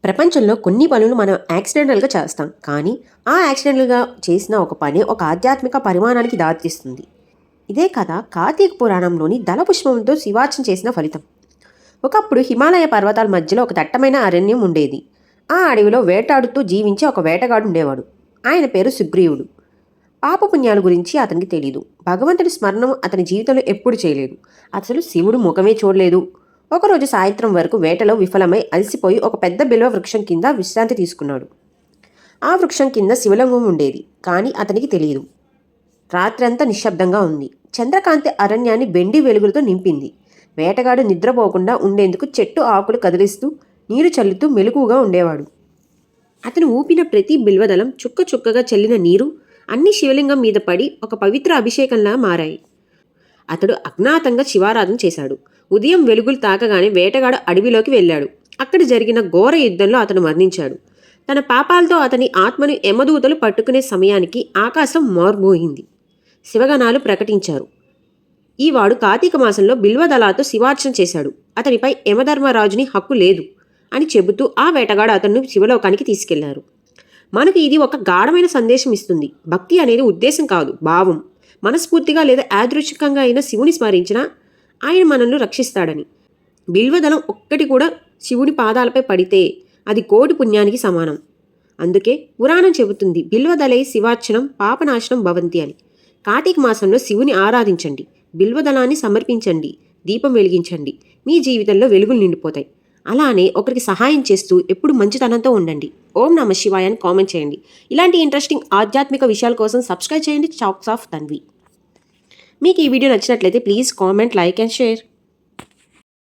ప్రపంచంలో కొన్ని పనులు మనం యాక్సిడెంటల్గా చేస్తాం, కానీ ఆ యాక్సిడెంటల్గా చేసిన ఒక పని ఒక ఆధ్యాత్మిక పరిమాణానికి దారితీస్తుంది. ఇదే కథ కార్తీక పురాణంలోని దళపుష్పంతో శివార్చన చేసిన ఫలితం. ఒకప్పుడు హిమాలయ పర్వతాల మధ్యలో ఒక దట్టమైన అరణ్యం ఉండేది. ఆ అడవిలో వేటాడుతూ జీవించే ఒక వేటగాడు ఉండేవాడు. ఆయన పేరు సుగ్రీవుడు. పాపపుణ్యాల గురించి అతనికి తెలియదు. భగవంతుడి స్మరణం అతని జీవితంలో ఎప్పుడు చేయలేదు. అసలు శివుడు ముఖమే చూడలేదు. ఒకరోజు సాయంత్రం వరకు వేటలో విఫలమై అలసిపోయి ఒక పెద్ద బిల్వ వృక్షం కింద విశ్రాంతి తీసుకున్నాడు. ఆ వృక్షం కింద శివలింగం ఉండేది, కానీ అతనికి తెలియదు. రాత్రంతా నిశ్శబ్దంగా ఉంది. చంద్రకాంతి అరణ్యాన్ని వెండి వెలుగులతో నింపింది. వేటగాడు నిద్రపోకుండా ఉండేందుకు చెట్టు ఆకులు కదిలిస్తూ నీరు చల్లుతూ మెలకువగా ఉండేవాడు. అతను ఊపిన ప్రతి బిల్వదళం చుక్క చుక్కగా చల్లిన నీరు అన్ని శివలింగం మీద పడి ఒక పవిత్ర అభిషేకంలా మారాయి. అతడు అజ్ఞాతంగా శివారాధన చేశాడు. ఉదయం వెలుగులు తాకగానే వేటగాడు అడవిలోకి వెళ్ళాడు. అక్కడ జరిగిన ఘోర యుద్ధంలో అతను మరణించాడు. తన పాపాలతో అతని ఆత్మను యమదూతలు పట్టుకునే సమయానికి ఆకాశం మార్మోగింది. శివగణాలు ప్రకటించారు, ఈవాడు కార్తీక మాసంలో బిల్వదళాతో శివార్చన చేశాడు. అతనిపై యమధర్మరాజుని హక్కు లేదు అని చెబుతూ ఆ వేటగాడు అతన్ని శివలోకానికి తీసుకెళ్లారు. మనకు ఇది ఒక గాఢమైన సందేశం ఇస్తుంది. భక్తి అనేది ఉద్దేశం కాదు, భావం. మనస్ఫూర్తిగా లేదా యాదృచ్ఛికంగా అయినా శివుని స్మరించినా ఆయన మనల్ని రక్షిస్తాడని. బిల్వదళం ఒక్కటి కూడా శివుని పాదాలపై పడితే అది కోటి పుణ్యానికి సమానం. అందుకే పురాణం చెబుతుంది, బిల్వదళై శివార్చనం పాపనాశనం భవంతి అని. కార్తీక మాసంలో శివుని ఆరాధించండి, బిల్వదళాన్ని సమర్పించండి, దీపం వెలిగించండి. మీ జీవితంలో వెలుగులు నిండిపోతాయి. అలానే ఒకరికి సహాయం చేస్తూ ఎప్పుడు మంచితనంతో ఉండండి. ఓం నమః శివాయ అని కామెంట్ చేయండి. ఇలాంటి ఇంట్రెస్టింగ్ ఆధ్యాత్మిక విషయాల కోసం సబ్స్క్రైబ్ చేయండి టాక్స్ ఆఫ్ తన్వి. మీకు ఈ వీడియో నచ్చినట్లయితే please comment, like and share.